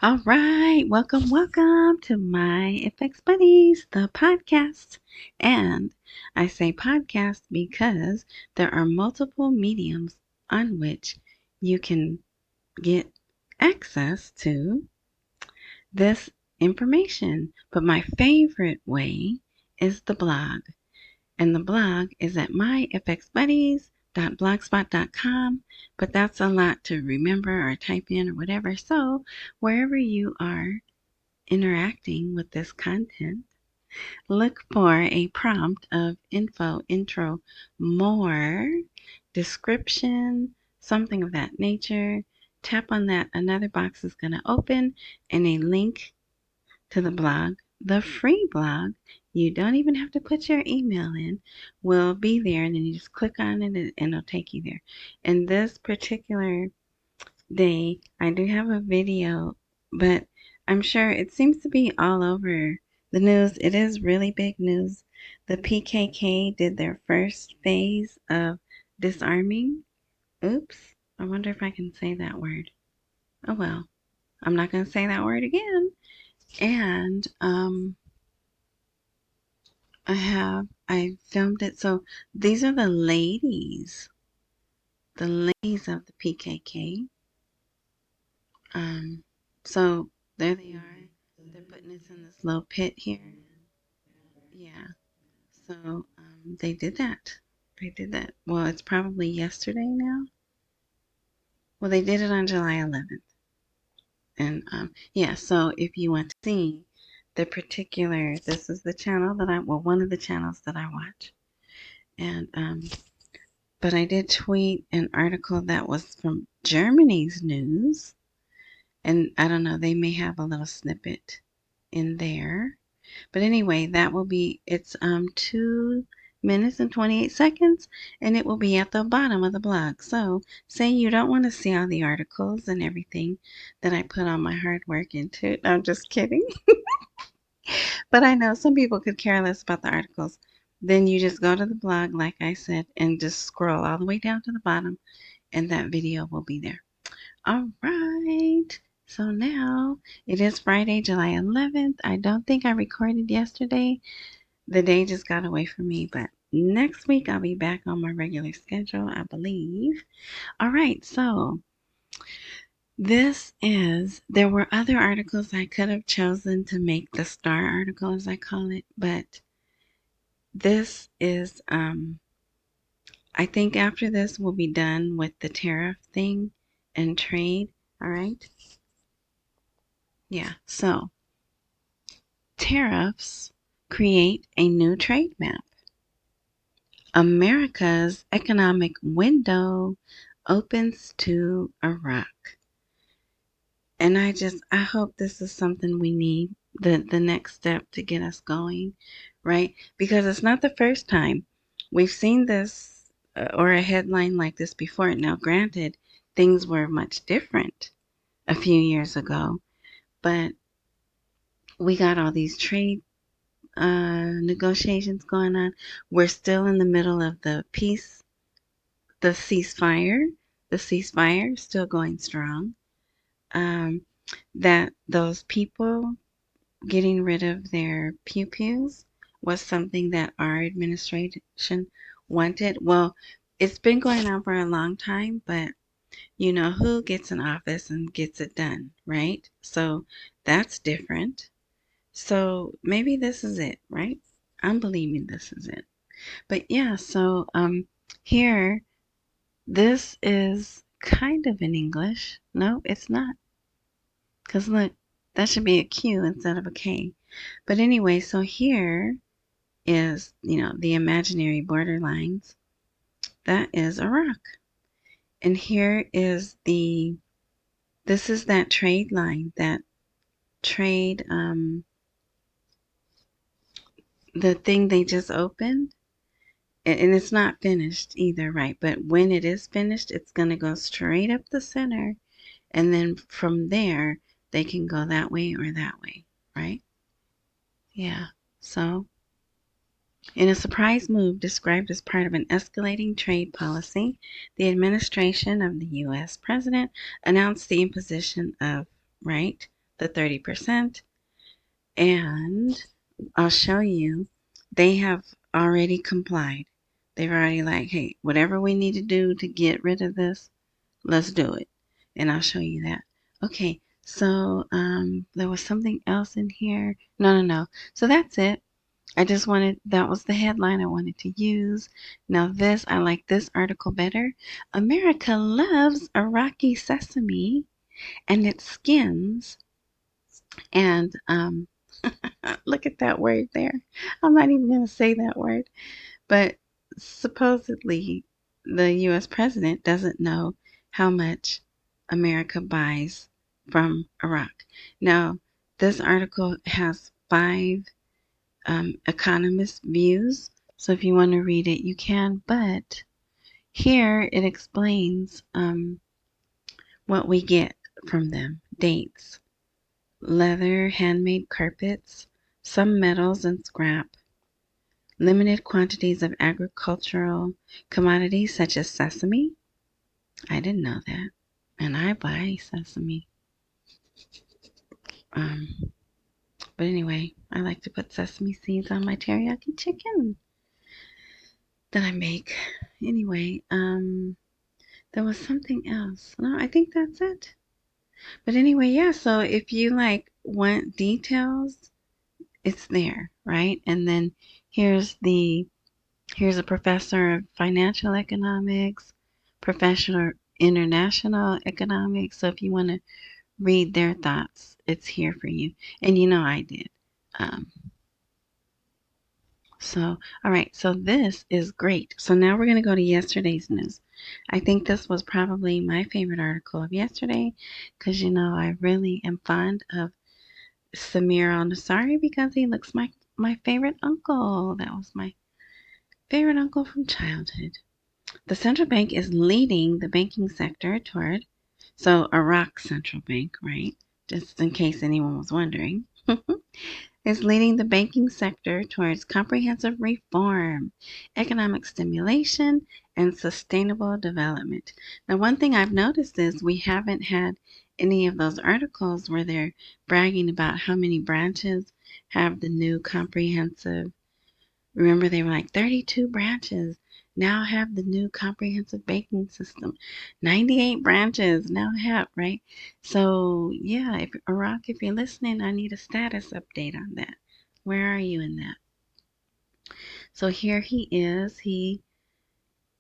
All right, welcome to my FX Buddies, the podcast. And I say podcast because there are multiple mediums on which you can get access to this information. But my favorite way is the blog. And the blog is at myfxbuddies.blogspot.com, but that's a lot to remember or type in or whatever. So wherever you are interacting with this content, look for a prompt of info, intro, more, description, something of that nature. Tap on that. Another box is going to open and a link to the blog. The free blog, you don't even have to put your email in, will be there, and then you just click on it and it'll take you there. And this particular day, I do have a video, but I'm sure it seems to be all over the news. It is really big news. The PKK did their first phase of disarming. Oops, I wonder if I can say that word. Oh well, I'm not going to say that word again. And I filmed it. So these are the ladies of the PKK. So there they are. They're putting us in this little pit here. Yeah. So they did that. They did that. Well, it's probably yesterday now. Well, they did it on July 11th. And yeah, so if you want to see the particular, this is the channel that one of the channels that I watch. And but I did tweet an article that was from Germany's news. And I don't know, they may have a little snippet in there. But anyway, it's 2 minutes and 28 seconds, and it will be at the bottom of the blog. So say you don't want to see all the articles and everything that I put all my hard work into. No, I'm just kidding. But I know some people could care less about the articles. Then you just go to the blog, like I said, and just scroll all the way down to the bottom, and that video will be there. All right. So now it is Friday, July 11th. I don't think I recorded yesterday. The day just got away from me, but next week I'll be back on my regular schedule, I believe. All right. So there were other articles I could have chosen to make the star article, as I call it, but this is, I think after this we'll be done with the tariff thing and trade. All right. Yeah. So tariffs create a new trade map. America's economic window opens to Iraq. And I hope this is something we need, the next step to get us going, right? Because it's not the first time. We've seen this or a headline like this before. Now, granted, things were much different a few years ago, but we got all these trade negotiations going on. We're still in the middle of the ceasefire. The ceasefire is still going strong. That those people getting rid of their pew-pews was something that our administration wanted. Well, it's been going on for a long time, but you know who gets in office and gets it done, right? So that's different. So maybe this is it, right? I'm believing this is it. But yeah, so here, this is kind of in English. No, it's not. Because look, that should be a Q instead of a K. But anyway, so here is, the imaginary borderlines. That is Iraq. And here is this is that trade line, that trade, the thing they just opened. And it's not finished either, right? But when it is finished, it's going to go straight up the center. And then from there, they can go that way or that way, right? Yeah. So, in a surprise move described as part of an escalating trade policy, the administration of the U.S. president announced the imposition of, right, the 30%. And I'll show you, they have already complied. They've already like, hey, whatever we need to do to get rid of this, let's do it. And I'll show you that. Okay, so there was something else in here. No. So that's it. That was the headline I wanted to use. Now this, I like this article better. America loves Iraqi sesame and its skins. And look at that word there. I'm not even going to say that word. But supposedly the US president doesn't know how much America buys from Iraq. Now, this article has 5 economist views. So if you want to read it, you can. But here it explains what we get from them: dates, leather, handmade carpets, some metals and scrap, limited quantities of agricultural commodities such as sesame. I didn't know that. And I buy sesame. But anyway, I like to put sesame seeds on my teriyaki chicken that I make. Anyway, there was something else. No, I think that's it. But anyway, yeah, so if you like want details, it's there, right? And then here's a professor of financial economics, professor international economics. So if you want to read their thoughts, it's here for you. And you know I did. Um, all right, so this is great. So now we're going to go to yesterday's news. I think this was probably my favorite article of yesterday because, I really am fond of Samir al-Nasari because he looks like my favorite uncle. That was my favorite uncle from childhood. The central bank is leading the banking sector toward, so Iraq Central Bank, right? Just in case anyone was wondering. Is leading the banking sector towards comprehensive reform, economic stimulation, and sustainable development. Now, one thing I've noticed is we haven't had any of those articles where they're bragging about how many branches have the new comprehensive. Remember, they were like 32 branches now have the new comprehensive banking system. 98 branches now have, right? So, yeah, if Iraq, if you're listening, I need a status update on that. Where are you in that? So here he is.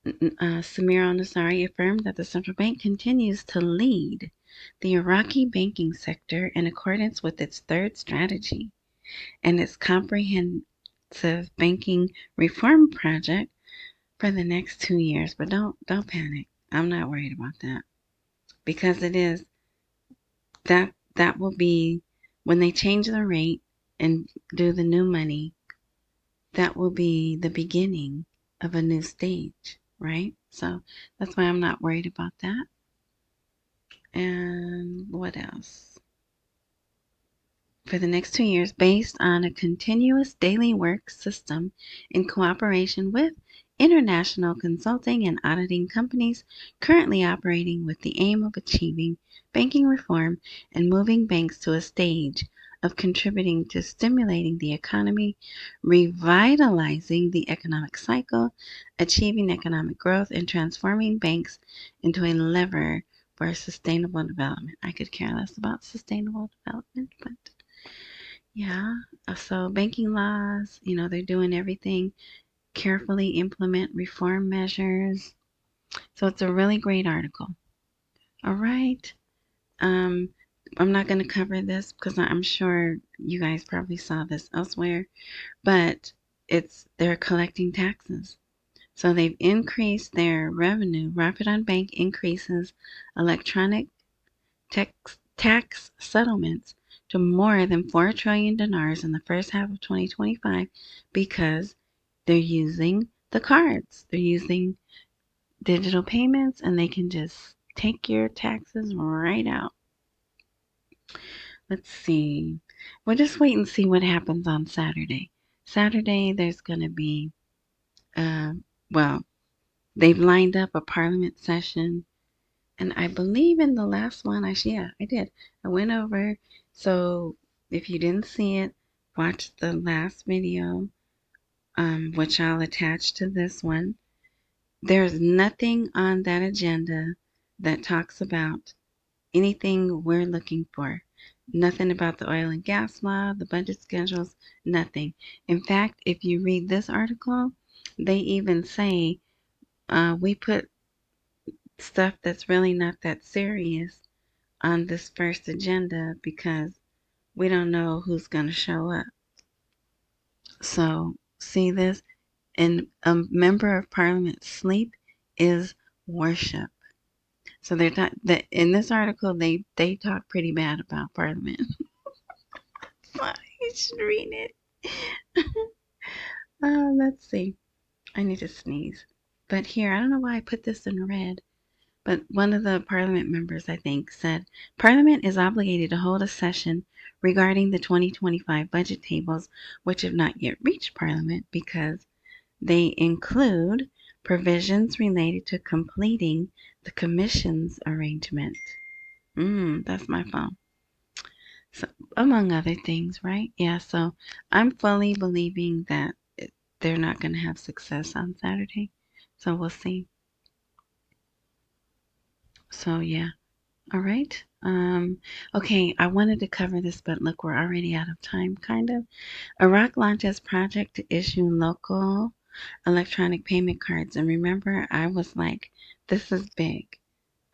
Samir al-Nasari affirmed that the central bank continues to lead the Iraqi banking sector in accordance with its third strategy and its comprehensive banking reform project for the next 2 years. But don't panic. I'm not worried about that because it is that will be when they change the rate and do the new money. That will be the beginning of a new stage, right? So that's why I'm not worried about that. And what else? For the next 2 years, based on a continuous daily work system in cooperation with international consulting and auditing companies currently operating with the aim of achieving banking reform and moving banks to a stage of contributing to stimulating the economy, revitalizing the economic cycle, achieving economic growth, and transforming banks into a lever for sustainable development. I could care less about sustainable development, but yeah. So banking laws, they're doing everything, carefully implement reform measures. So it's a really great article. All right. Um, I'm not going to cover this because I'm sure you guys probably saw this elsewhere, but they're collecting taxes. So they've increased their revenue. Rapid on Bank increases electronic tax settlements to more than 4 trillion dinars in the first half of 2025 because they're using the cards. They're using digital payments and they can just take your taxes right out. Let's see. We'll just wait and see what happens on Saturday. Saturday, there's going to be, well, they've lined up a parliament session And I believe in the last one, I did. I went over. So if you didn't see it, watch the last video, which I'll attach to this one. There's nothing on that agenda that talks about anything we're looking for. Nothing about the oil and gas law, the budget schedules, nothing. In fact, if you read this article, they even say we put stuff that's really not that serious on this first agenda because we don't know who's going to show up. So, see this? And a member of parliament's sleep is worship. So they're that in this article they talk pretty bad about parliament. So you should read it. Let's see. I need to sneeze. But here, I don't know why I put this in red. But one of the parliament members, I think, said Parliament is obligated to hold a session regarding the 2025 budget tables, which have not yet reached Parliament because they include provisions related to completing the Commission's arrangement. That's my phone. So, among other things, right? Yeah, so I'm fully believing that they're not going to have success on Saturday. So we'll see. So, yeah. All right. Okay, I wanted to cover this, but look, we're already out of time, kind of. Iraq launches project to issue local electronic payment cards. And remember, I was like, this is big.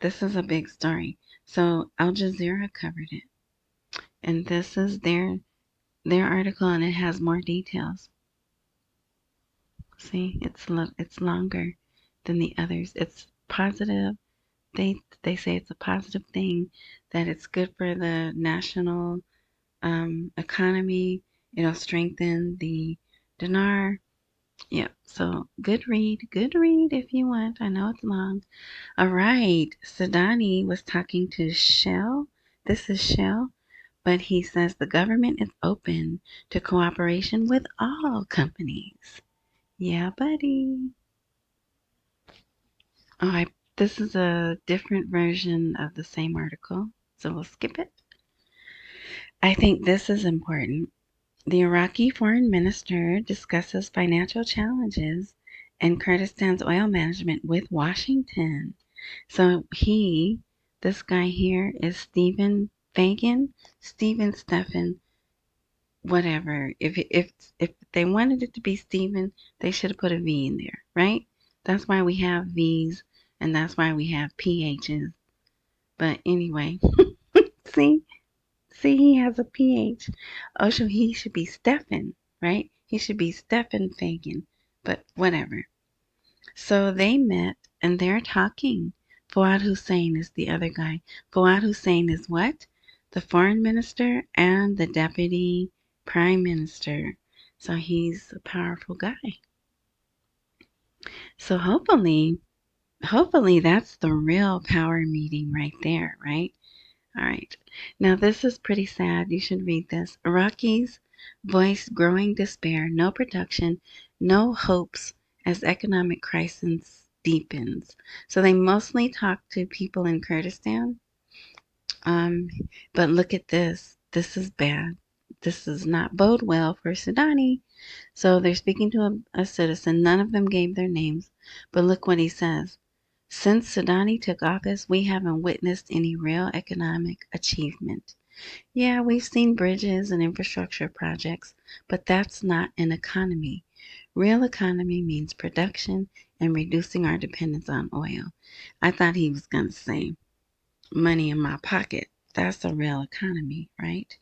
This is a big story. So Al Jazeera covered it. And this is their article and it has more details. See, it's longer than the others. It's positive. They say it's a positive thing, that it's good for the national economy. It'll strengthen the dinar. Yeah, so good read if you want. I know it's long. All right, Sadani was talking to Shell. This is Shell, but he says the government is open to cooperation with all companies. Yeah, buddy. All right, this is a different version of the same article, so we'll skip it. I think this is important. The Iraqi foreign minister discusses financial challenges and Kurdistan's oil management with Washington. So this guy here is Stephen Fagan, Stephen, whatever. If they wanted it to be Stephen, they should have put a V in there, right? That's why we have V's and that's why we have PHs. But anyway, see, he has a PH. Oh, so he should be Stephen, right? He should be Stephen Fagan, but whatever. So they met and they're talking. Fuad Hussein is the other guy. Fuad Hussein is what? The foreign minister and the deputy prime minister. So he's a powerful guy. So hopefully that's the real power meeting right there, right? All right. Now, this is pretty sad. You should read this. Iraqis voice growing despair, no production, no hopes as economic crisis deepens. So they mostly talk to people in Kurdistan. But look at this. This is bad. This does not bode well for Sudani. So they're speaking to a citizen. None of them gave their names. But look what he says. Since Sudani took office, we haven't witnessed any real economic achievement. Yeah, we've seen bridges and infrastructure projects, but that's not an economy. Real economy means production and reducing our dependence on oil. I thought he was going to say money in my pocket. That's a real economy, right?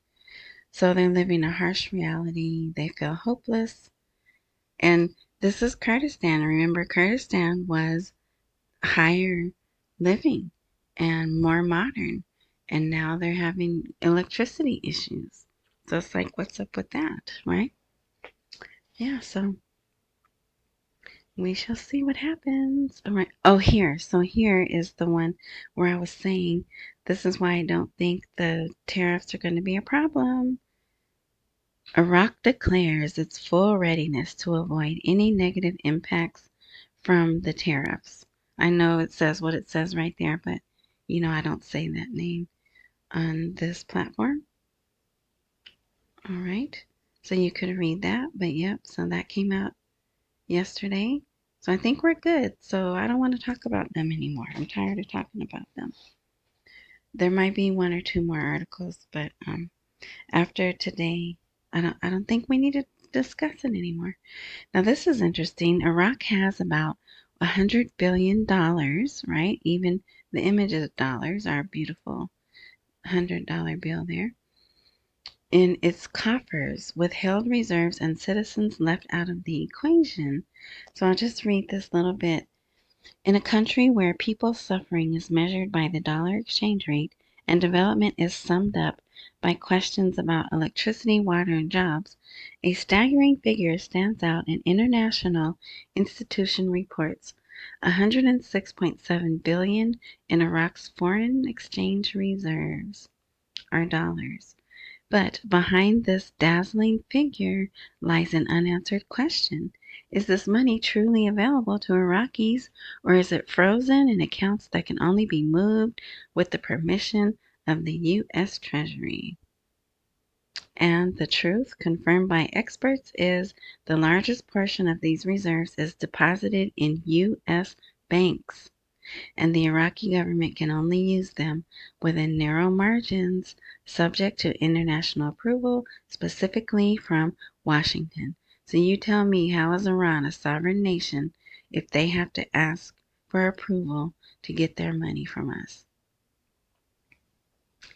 So they're living a harsh reality. They feel hopeless. And this is Kurdistan. Remember, Kurdistan was higher living and more modern. And now they're having electricity issues. So it's like, what's up with that, right? Yeah, so we shall see what happens. All right. Oh, here. So here is the one where I was saying this is why I don't think the tariffs are going to be a problem. Iraq declares its full readiness to avoid any negative impacts from the tariffs. I know it says what it says right there, but You know, I don't say that name on this platform. All right. So you could read that. But yep, so that came out yesterday. So I think we're good. So I don't want to talk about them anymore. I'm tired of talking about them. There might be one or two more articles, but after today, I don't think we need to discuss it anymore. Now this is interesting. Iraq has about $100 billion, right? Even the images of dollars are a beautiful $100 bill there in its coffers, with held reserves and citizens left out of the equation. So I'll just read this little bit. In a country where people's suffering is measured by the dollar exchange rate and development is summed up by questions about electricity, water, and jobs, a staggering figure stands out in international institution reports: 106.7 billion in Iraq's foreign exchange reserves are dollars. But behind this dazzling figure lies an unanswered question. Is this money truly available to Iraqis, or is it frozen in accounts that can only be moved with the permission of the U.S. Treasury? And the truth, confirmed by experts, is the largest portion of these reserves is deposited in U.S. banks, and the Iraqi government can only use them within narrow margins, subject to international approval, specifically from Washington. So you tell me, how is Iran a sovereign nation if they have to ask for approval to get their money from us?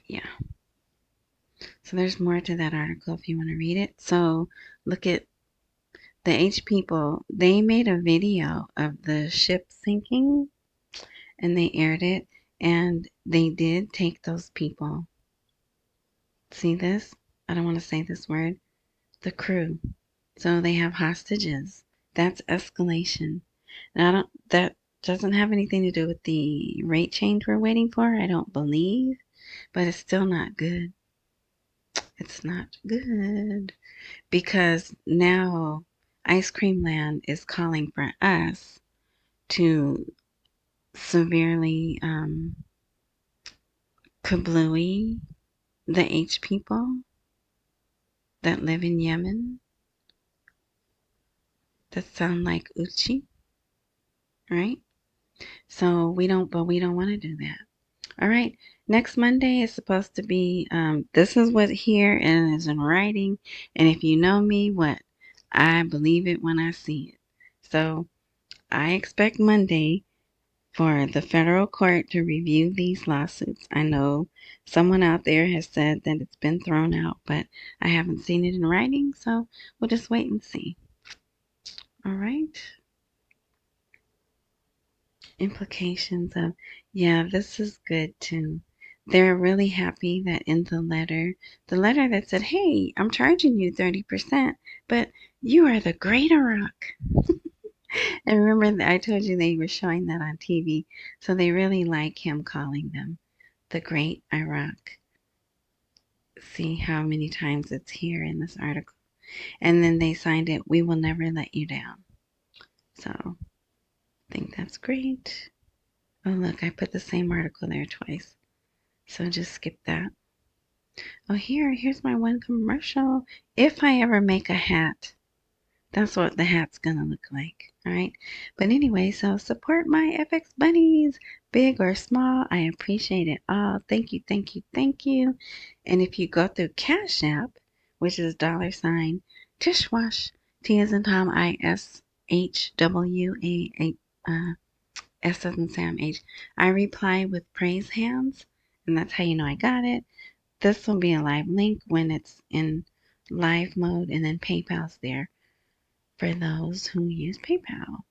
Yeah. So there's more to that article if you want to read it. So look at the H people. They made a video of the ship sinking and they aired it, and they did take those people. See this? I don't want to say this word. The crew. So they have hostages. That's escalation. Now, that doesn't have anything to do with the rate change we're waiting for, I don't believe, but it's still not good. It's not good because now Ice Cream Land is calling for us to severely kablooey the H people that live in Yemen that sound like Uchi, right? So but we don't want to do that. All right. Next Monday is supposed to be, this is what here and is in writing. And if you know me, what? I believe it when I see it. So I expect Monday for the federal court to review these lawsuits. I know someone out there has said that it's been thrown out, but I haven't seen it in writing, so we'll just wait and see. All right. Implications of, yeah, this is good too. They're really happy that in the letter that said, hey, I'm charging you 30%, but you are the great Iraq. And remember, I told you they were showing that on TV. So they really like him calling them the great Iraq. See how many times it's here in this article. And then they signed it, we will never let you down. So I think that's great. Oh, look, I put the same article there twice. So just skip that. Oh, here's my one commercial. If I ever make a hat, that's what the hat's gonna look like. All right. But anyway, so support my FX buddies, big or small. I appreciate it all. Thank you, thank you, thank you. And if you go through Cash App, which is $ Tishwash, T as in Tom, ISHWA, S as in Sam H. I reply with praise hands, and that's how you know I got it. This will be a live link when it's in live mode, and then PayPal's there for those who use PayPal.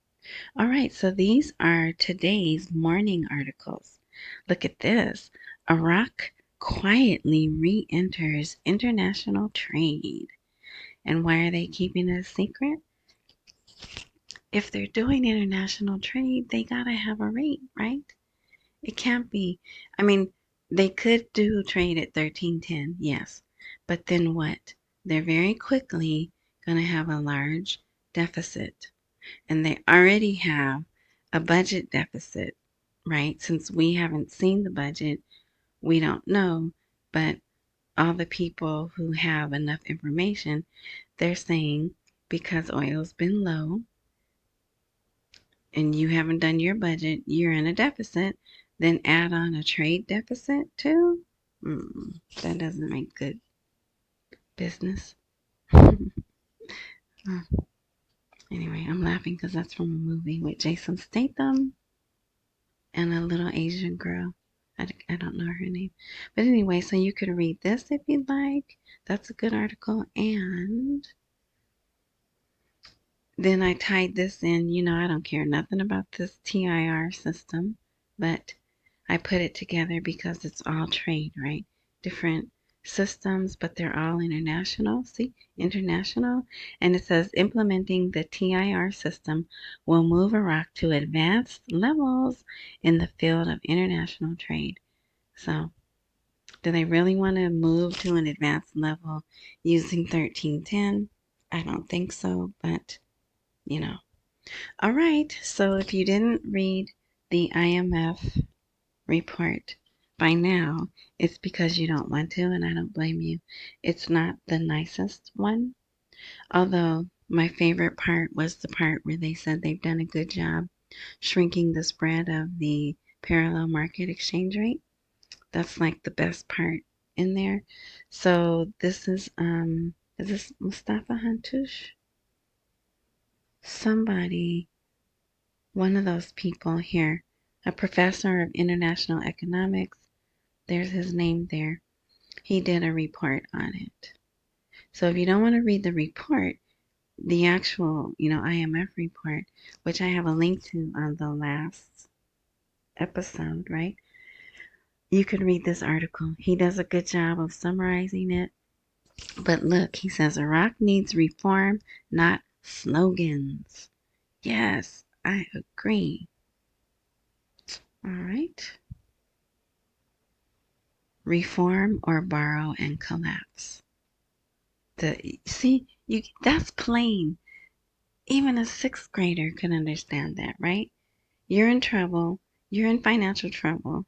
All right, so these are today's morning articles. Look at this. Iraq quietly re-enters international trade. And why are they keeping it a secret? If they're doing international trade, they gotta have a rate, right? It can't be. I mean, they could do trade at 1310, yes. But then what? They're very quickly going to have a large deficit. And they already have a budget deficit, right? Since we haven't seen the budget, we don't know. But all the people who have enough information, they're saying because oil's been low and you haven't done your budget, you're in a deficit, then add on a trade deficit too? That doesn't make good business. Anyway, I'm laughing because that's from a movie with Jason Statham and a little Asian girl. I don't know her name. But anyway, so you could read this if you'd like. That's a good article. And then I tied this in. I don't care nothing about this TIR system, but I put it together because it's all trade, right? Different systems, but they're all international. See, international. And it says implementing the TIR system will move Iraq to advanced levels in the field of international trade. So, do they really want to move to an advanced level using 1310? I don't think so, but you know. All right, so if you didn't read the IMF report by now, it's because you don't want to, and I don't blame you. It's not the nicest one, although my favorite part was the part where they said they've done a good job shrinking the spread of the parallel market exchange rate. That's like the best part in there. So this is this Mustafa Hantush? Somebody, one of those people here, a professor of international economics, there's his name there. He did a report on it. So if you don't want to read the report, the actual, IMF report, which I have a link to on the last episode, right? You can read this article. He does a good job of summarizing it. But look, he says Iraq needs reform, not slogans. Yes, I agree. All right. Reform or borrow and collapse. That's plain. Even a sixth grader can understand that, right? You're in trouble. You're in financial trouble.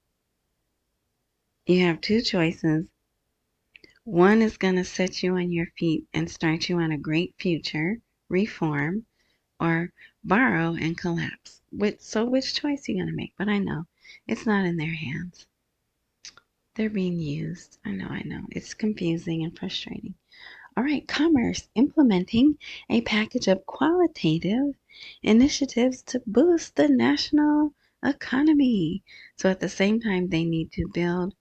You have two choices. One is going to set you on your feet and start you on a great future, reform, or borrow and collapse. Which choice are you going to make? But I know it's not in their hands. They're being used. I know. It's confusing and frustrating. All right, Commerce implementing a package of qualitative initiatives to boost the national economy. So at the same time, they need to build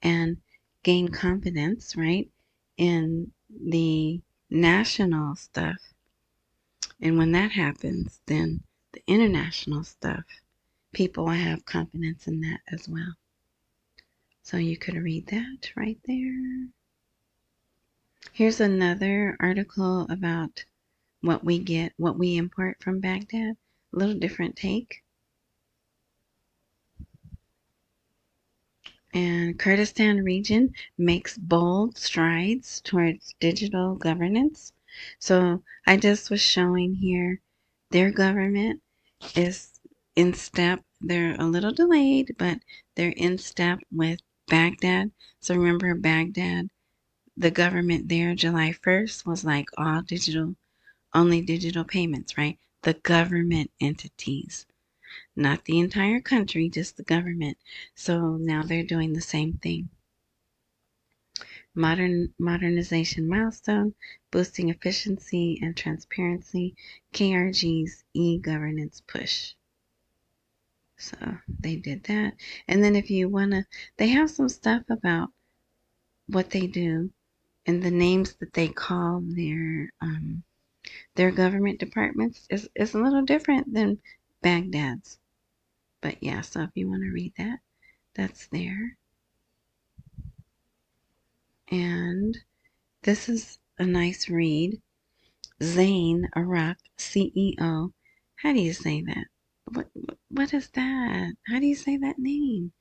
and gain confidence, right, in the national stuff. And when that happens, then the international stuff, people will have confidence in that as well. So you could read that right there. Here's another article about what we import from Baghdad. A little different take. And Kurdistan region makes bold strides towards digital governance. So I just was showing here their government is in step. They're a little delayed, but they're in step with Baghdad. So remember Baghdad, the government there, July 1st was like all digital, only digital payments, right? The government entities, not the entire country, just the government. So now they're doing the same thing. Modernization milestone, boosting efficiency and transparency, KRG's e-governance push. So they did that. And then if you want to, they have some stuff about what they do and the names that they call their government departments is a little different than Baghdad's. But yeah, so if you want to read that, that's there. And this is a nice read. Zain Iraq, CEO. How do you say that? What is that? How do you say that name?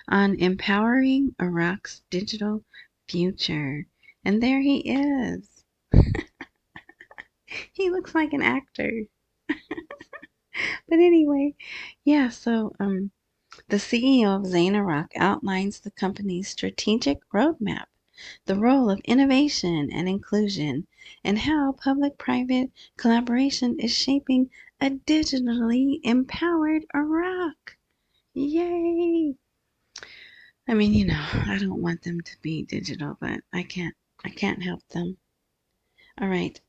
On empowering Iraq's digital future. And there he is. He looks like an actor. But anyway, yeah, so The CEO of Zain Iraq outlines the company's strategic roadmap, the role of innovation and inclusion, and how public-private collaboration is shaping a digitally empowered Iraq. Yay! I mean, I don't want them to be digital, but I can't help them. All right.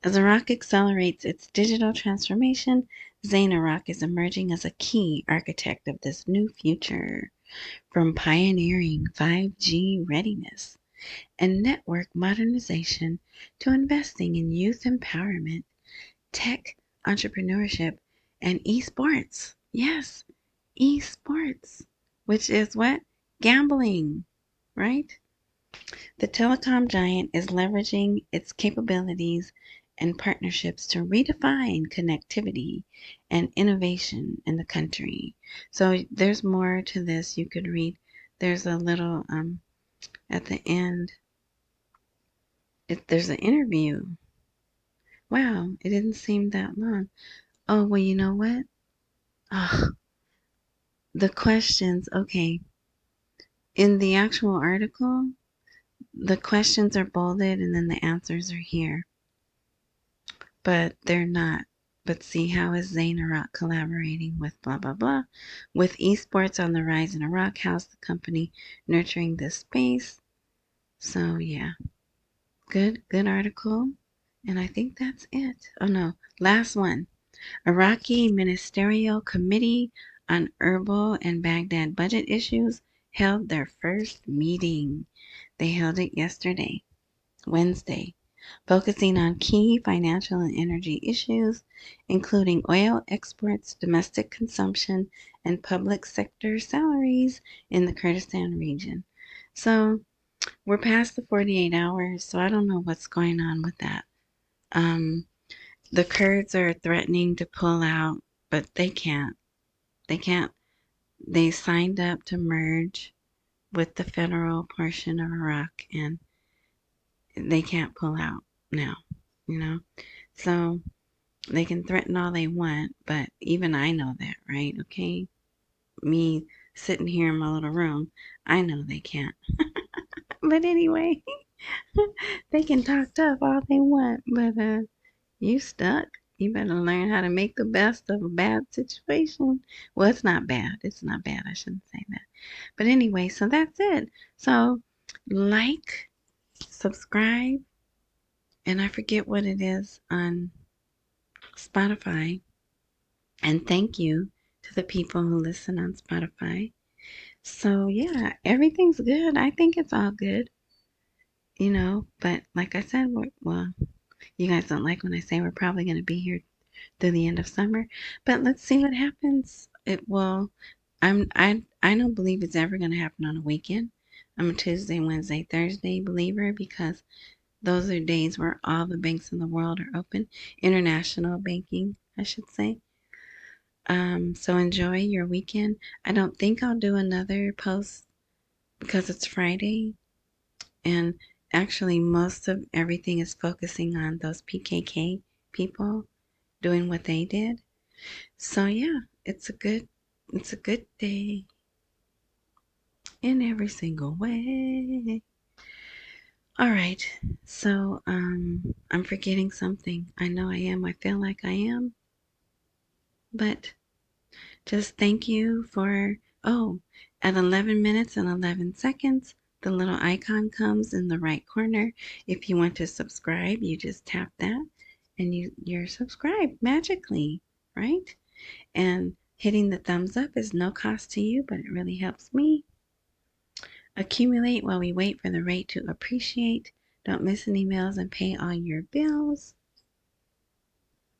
As Iraq accelerates its digital transformation, Zain Iraq is emerging as a key architect of this new future. From pioneering 5G readiness and network modernization to investing in youth empowerment, tech entrepreneurship, and esports. Yes, esports, which is what? Gambling, right? The telecom giant is leveraging its capabilities and partnerships to redefine connectivity and innovation in the country. So there's more to this you could read. There's a little at the end. There's an interview. Wow, it didn't seem that long. Oh, well, you know what? Oh, the questions. Okay, in the actual article, the questions are bolded and then the answers are here. But they're not. But see, how is Zain Iraq collaborating with blah, blah, blah? With esports on the rise in Iraq, how's the company nurturing this space? So, yeah, good article. And I think that's it. Oh, no, last one. Iraqi Ministerial Committee on Erbil and Baghdad Budget Issues held their first meeting. They held it yesterday, Wednesday, focusing on key financial and energy issues, including oil exports, domestic consumption, and public sector salaries in the Kurdistan region. So we're past the 48 hours, so I don't know what's going on with that. The Kurds are threatening to pull out, but they can't. They can't. They signed up to merge with the federal portion of Iraq, and they can't pull out now, you know? So they can threaten all they want, but even I know that, right? Okay? Me sitting here in my little room, I know they can't. But anyway, they can talk tough all they want, but you stuck. You better learn how to make the best of a bad situation. Well, it's not bad. It's not bad. I shouldn't say that. But anyway, so that's it. So like, subscribe, and I forget what it is on Spotify. And thank you to the people who listen on Spotify. So yeah, everything's good. I think it's all good, but like I said, well, you guys don't like when I say we're probably going to be here through the end of summer, but let's see what happens. It will. I don't believe it's ever going to happen on a weekend. I'm a Tuesday, Wednesday, Thursday believer because those are days where all the banks in the world are open. International banking, I should say. So enjoy your weekend. I don't think I'll do another post because it's Friday, and actually most of everything is focusing on those PKK people doing what they did. So yeah, it's a good day in every single way. All right. So I'm forgetting something. I know I am. I feel like I am. But just thank you for at 11 minutes and 11 seconds, the little icon comes in the right corner. If you want to subscribe, you just tap that and you're subscribed magically, right? And hitting the thumbs up is no cost to you, but it really helps me. Accumulate while we wait for the rate to appreciate. Don't miss any emails and pay all your bills.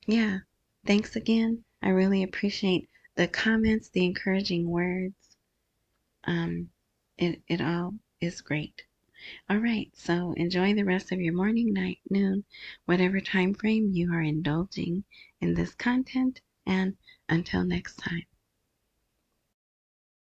Yeah. Thanks again. I really appreciate the comments, the encouraging words. It all is great. All right. So enjoy the rest of your morning, night, noon, whatever time frame you are indulging in this content. And until next time.